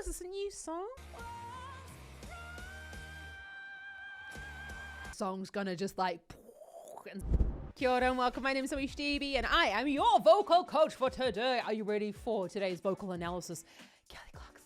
is this a new song? Song's gonna just like... Kia ora and welcome, my name is ZoeStibi and I am your vocal coach for today. Are you ready for today's vocal analysis? Kelly Clarkson,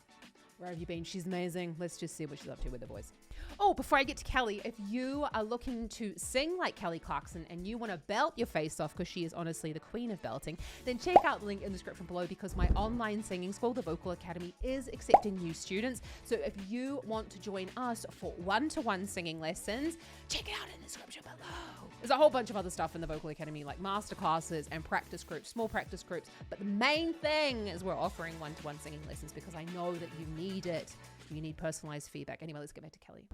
where have you been? She's amazing. Let's just see what she's up to with her voice. Oh, before I get to Kelly, if you are looking to sing like Kelly Clarkson and you want to belt your face off because she is honestly the queen of belting, then check out the link in the description below because my online singing school, the Vocal Academy, is accepting new students. So if you want to join us for one-to-one singing lessons, check it out in the description below. There's a whole bunch of other stuff in the Vocal Academy like masterclasses and practice groups, small practice groups. But the main thing is we're offering one-to-one singing lessons because I know that you need it. You need personalized feedback. Anyway, let's get back to Kelly.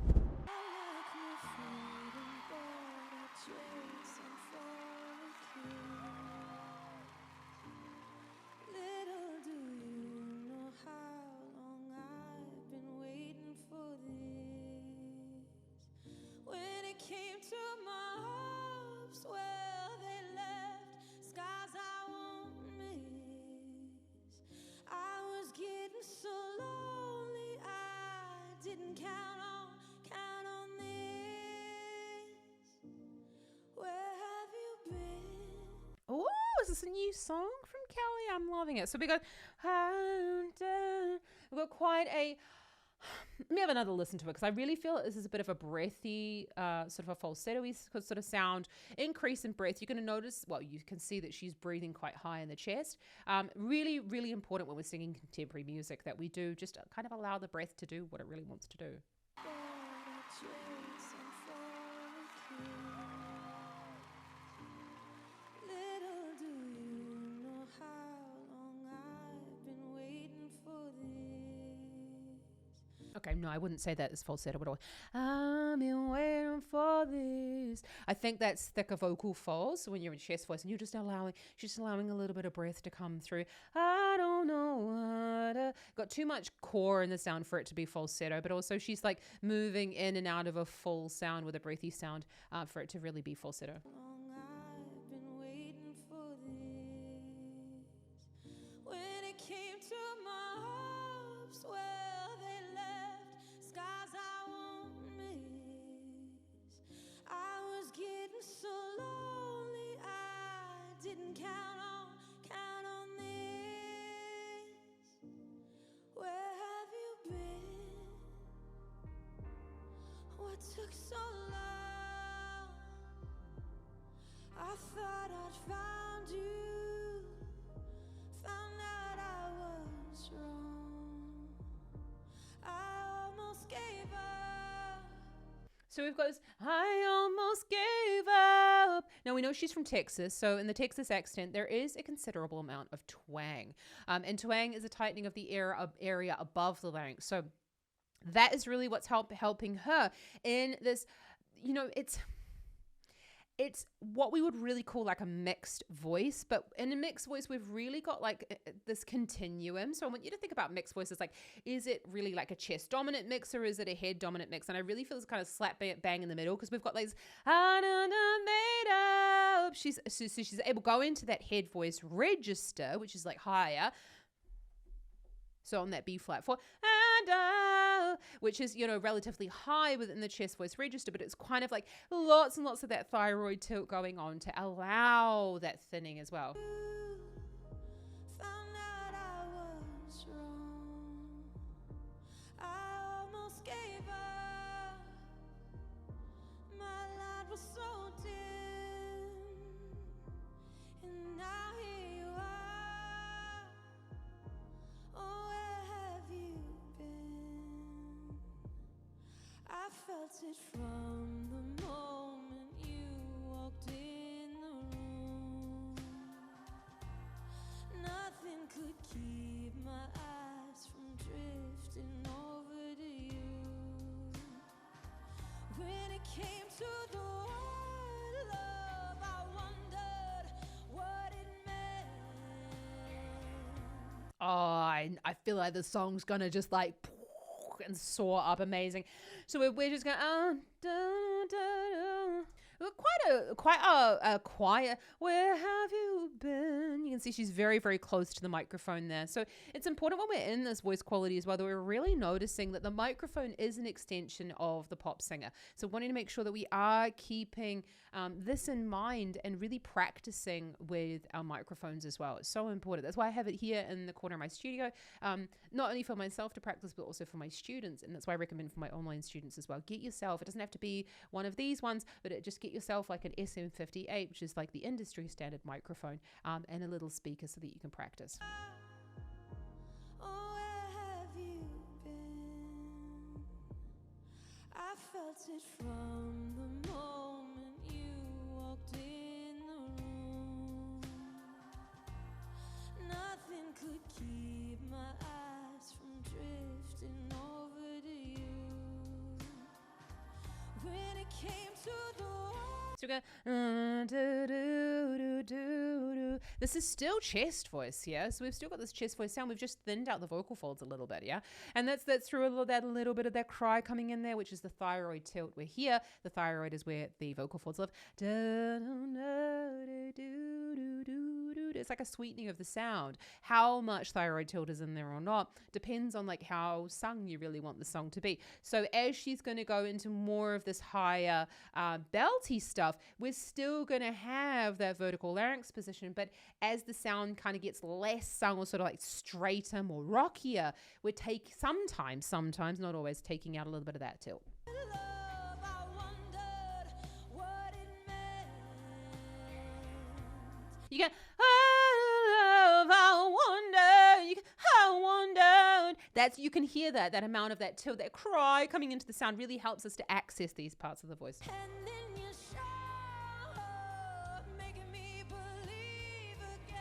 Count on this. Where have you been? Oh, is this a new song from Kelly? I'm loving it. So we've got quite a... Let me have another listen to it because I really feel this is a bit of a breathy, sort of a falsetto-y sort of sound. Increase in breath. You're going to notice, well, you can see that she's breathing quite high in the chest. Really, really important when we're singing contemporary music that we do just kind of allow the breath to do what it really wants to do. Okay, no, I wouldn't say that as falsetto at all. I've been waiting for this. I think that's thicker vocal folds when you're in chest voice and you're just allowing a little bit of breath to come through. I don't know what got too much core in the sound for it to be falsetto, but also she's like moving in and out of a full sound with a breathy sound for it to really be falsetto. Count on this. Where have you been? What took so long? I thought I'd found you. Found out I was wrong. I almost gave up. So we've got this, I almost gave up. Now we know she's from Texas, so in the Texas accent, there is a considerable amount of twang. And twang is a tightening of the area above the larynx. So that is really what's helping her in this, you know, it's what we would really call like a mixed voice, but in a mixed voice, we've really got like this continuum. So I want you to think about mixed voices. Like, is it really like a chest dominant mix or is it a head dominant mix? And I really feel it's kind of slap bang in the middle because we've got like this, made up. She's able to go into that head voice register, which is like higher. So on that B flat 4, which is, you know, relatively high within the chest voice register, but it's kind of like lots and lots of that thyroid tilt going on to allow that thinning as well. Found out I was wrong. I almost gave up. My light was so dim, and now here you are. Oh, where have you been? I felt it from the moment you walked in the room. Nothing could keep my eyes from drifting over to you. When it came to the word love, I wondered what it meant. Oh, I feel like the song's gonna just like and soar up amazing. So we're just going, quite a quiet, where have you been? You can see she's very, very close to the microphone there. So it's important when we're in this voice quality as well that we're really noticing that the microphone is an extension of the pop singer. So wanting to make sure that we are keeping this in mind and really practicing with our microphones as well. It's so important. That's why I have it here in the corner of my studio, not only for myself to practice, but also for my students. And that's why I recommend for my online students as well. Get yourself, it doesn't have to be one of these ones, but just get yourself like an SM58, which is like the industry standard microphone, and a little speaker so that you can practice. Oh, where have you been? I felt it from the moment you walked in the room. Nothing could keep my eyes from drifting over to you. When it came to the So we go, this is still chest voice, yeah? So we've still got this chest voice sound. We've just thinned out the vocal folds a little bit, yeah? And that's through that little bit of that cry coming in there, which is the thyroid tilt. We're here. The thyroid is where the vocal folds live. It's like a sweetening of the sound. How much thyroid tilt is in there or not depends on like how sung you really want the song to be. So as she's going to go into more of this higher belty stuff, we're still going to have that vertical larynx position, but as the sound kind of gets less sung or sort of like straighter, more rockier, we sometimes, not always, taking out a little bit of that tilt. love, I wondered what it meant. You can, oh, love, I wonder. You can, I wondered. You can hear that amount of that tilt, that cry coming into the sound really helps us to access these parts of the voice. And then you showed, making me believe again.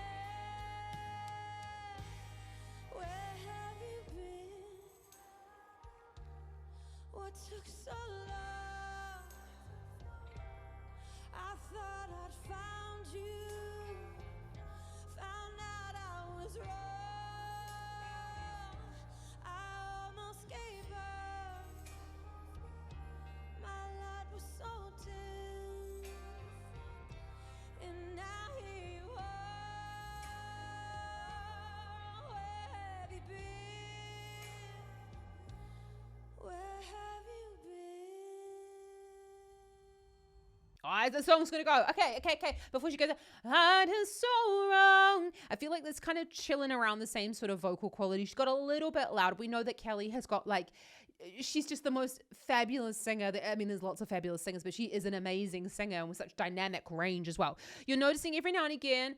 Where have you been? What took so long? I thought I'd found you. Found out I was wrong. I almost gave up. My light was so dim, and now here you are. Where have you been? Where have you been? Oh, the song's gonna go. Okay. Before she goes, that is so wrong. I feel like that's kind of chilling around the same sort of vocal quality. She's got a little bit loud. We know that Kelly has got she's just the most fabulous singer. I mean, there's lots of fabulous singers, but she is an amazing singer and with such dynamic range as well. You're noticing every now and again,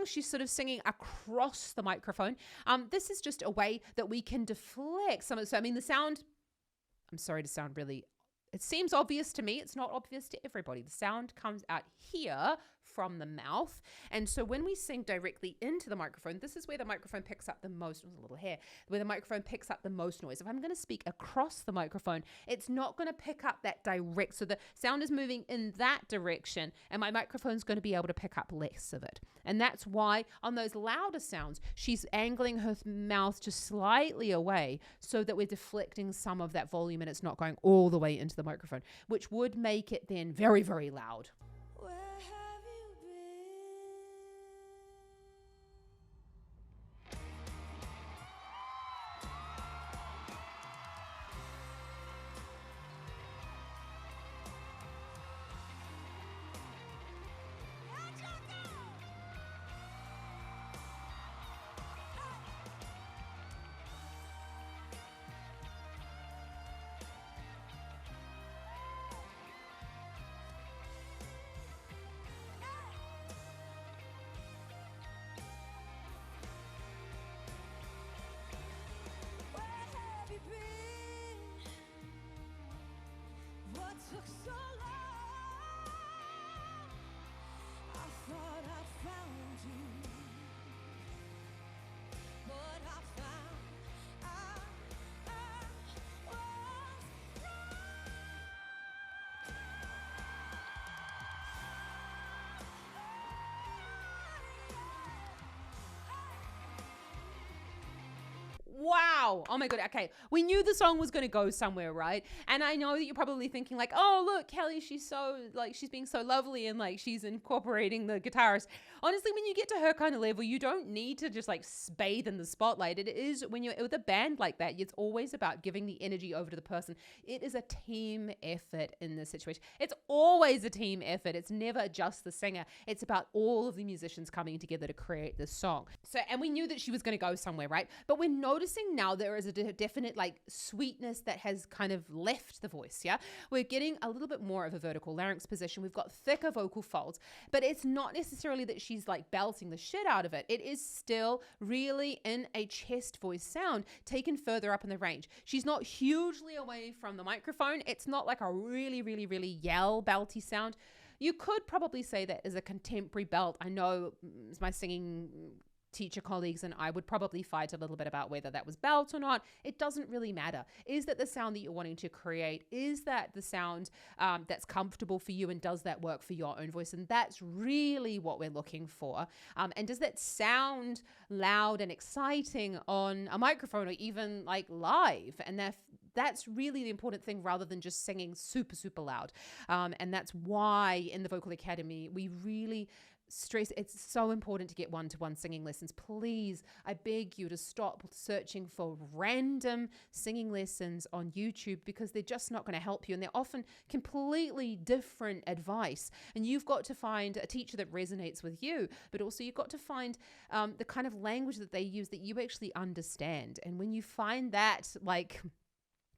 she's sort of singing across the microphone. This is just a way that we can deflect some of. So I mean, the sound. I'm sorry to sound really. It seems obvious to me. It's not obvious to everybody. The sound comes out here from the mouth. And so when we sing directly into the microphone, this is where the microphone picks up the most, a little hair, where the microphone picks up the most noise. If I'm going to speak across the microphone, it's not going to pick up that direct. So the sound is moving in that direction and my microphone's going to be able to pick up less of it. And that's why on those louder sounds, she's angling her mouth just slightly away so that we're deflecting some of that volume and it's not going all the way into the microphone, which would make it then very, very loud. Where have you been? Where have you been? What took so long? I thought I found you, but I found I was Wow. wow. Oh my God. Okay. We knew the song was going to go somewhere, right? And I know that you're probably thinking like, oh, look, Kelly, she's so like, she's being so lovely and like she's incorporating the guitarist. Honestly, when you get to her kind of level, you don't need to just like bathe in the spotlight. It is when you're with a band like that, it's always about giving the energy over to the person. It is a team effort in this situation. It's always a team effort. It's never just the singer. It's about all of the musicians coming together to create this song. So, and we knew that she was going to go somewhere, right? But we're noticing now there is a definite like sweetness that has kind of left the voice. Yeah. We're getting a little bit more of a vertical larynx position. We've got thicker vocal folds, but it's not necessarily that she's like belting the shit out of it. It is still really in a chest voice sound taken further up in the range. She's not hugely away from the microphone. It's not like a really, really, really yell belty sound. You could probably say that is a contemporary belt. I know my singing teacher colleagues and I would probably fight a little bit about whether that was belt or not. It doesn't really matter. Is that the sound that you're wanting to create? Is that the sound that's comfortable for you, and does that work for your own voice? And that's really what we're looking for. And does that sound loud and exciting on a microphone or even like live? And that's really the important thing, rather than just singing super, super loud. And that's why in the Vocal Academy, we really stress it's so important to get one-to-one singing lessons. Please, I beg you to stop searching for random singing lessons on YouTube, because they're just not going to help you, and they're often completely different advice. And you've got to find a teacher that resonates with you, but also you've got to find the kind of language that they use that you actually understand. And when you find that like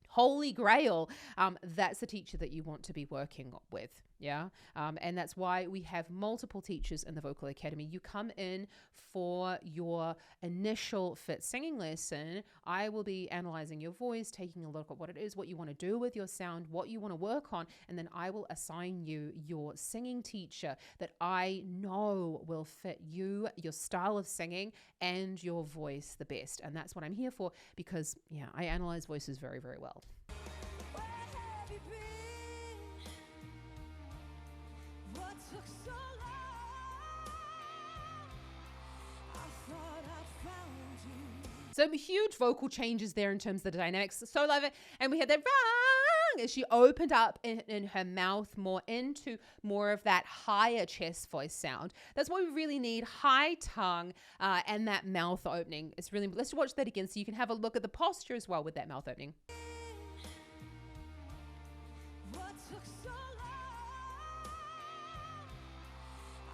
holy grail, that's the teacher that you want to be working with. Yeah. And that's why we have multiple teachers in the Vocal Academy. You come in for your initial fit singing lesson. I will be analyzing your voice, taking a look at what it is, what you want to do with your sound, what you want to work on. And then I will assign you your singing teacher that I know will fit you, your style of singing, and your voice the best. And that's what I'm here for, because yeah, I analyze voices very, very well. Where have you been? What took so long? I thought I found you. Some huge vocal changes there in terms of the dynamics. So love it. And we had that as she opened up in her mouth more into more of that higher chest voice sound. That's what we really need, high tongue and that mouth opening. It's really, let's watch that again so you can have a look at the posture as well with that mouth opening. What took so long?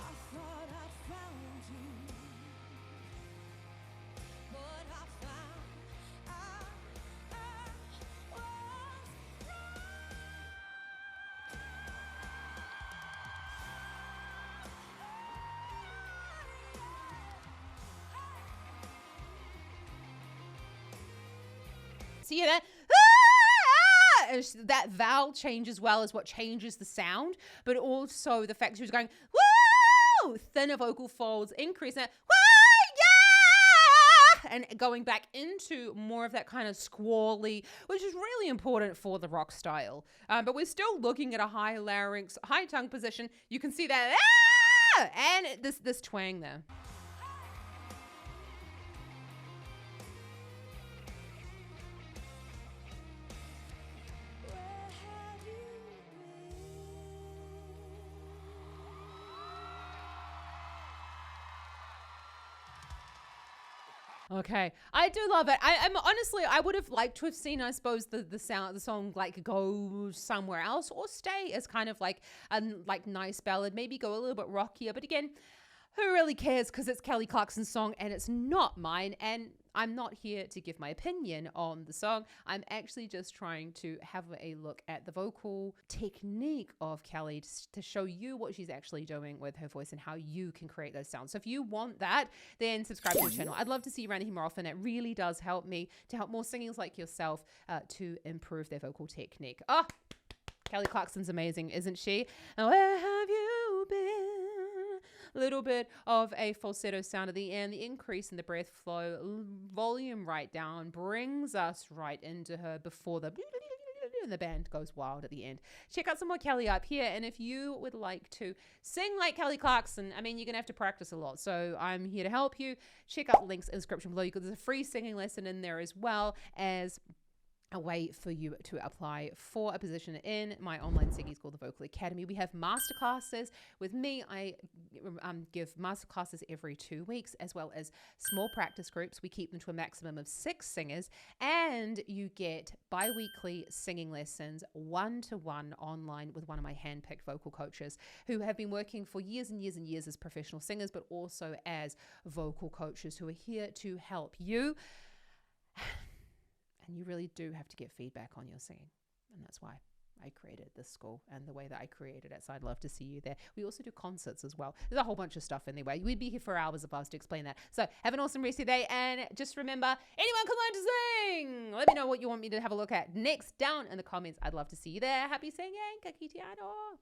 I thought I found you, but I found I was See that? And that vowel change as well is what changes the sound, but also the fact she was going, woo, thinner vocal folds, increase that, woo, yeah, and going back into more of that kind of squally, which is really important for the rock style. But we're still looking at a high larynx, high tongue position. You can see that, and this twang there. Okay, I do love it. I'm honestly, I would have liked to have seen, I suppose, the song like go somewhere else, or stay as kind of like a nice ballad, maybe go a little bit rockier. But again, who really cares? Because it's Kelly Clarkson's song and it's not mine. And I'm not here to give my opinion on the song. I'm actually just trying to have a look at the vocal technique of Kelly to show you what she's actually doing with her voice and how you can create those sounds. So if you want that, then subscribe to the channel. I'd love to see you around here more often. It really does help me to help more singers like yourself to improve their vocal technique. Oh, Kelly Clarkson's amazing, isn't she? Where have you been? A little bit of a falsetto sound at the end, the increase in the breath flow, volume right down, brings us right into her before the and the band goes wild at the end. Check out some more Kelly up here. And if you would like to sing like Kelly Clarkson, I mean, you're going to have to practice a lot. So I'm here to help you. Check out the links in the description below. There's a free singing lesson in there as well as a way for you to apply for a position in my online singing school, the Vocal Academy. We have masterclasses with me. I give masterclasses every 2 weeks, as well as small practice groups. We keep them to a maximum of 6 singers, and you get bi-weekly singing lessons, one-to-one online with one of my hand-picked vocal coaches who have been working for years and years and years as professional singers, but also as vocal coaches who are here to help you. And you really do have to get feedback on your singing. And that's why I created this school and the way that I created it. So I'd love to see you there. We also do concerts as well. There's a whole bunch of stuff in there. We'd be here for hours if I was to explain that. So have an awesome rest of your day. And just remember, anyone can learn to sing. Let me know what you want me to have a look at next down in the comments. I'd love to see you there. Happy singing. Kakitiano.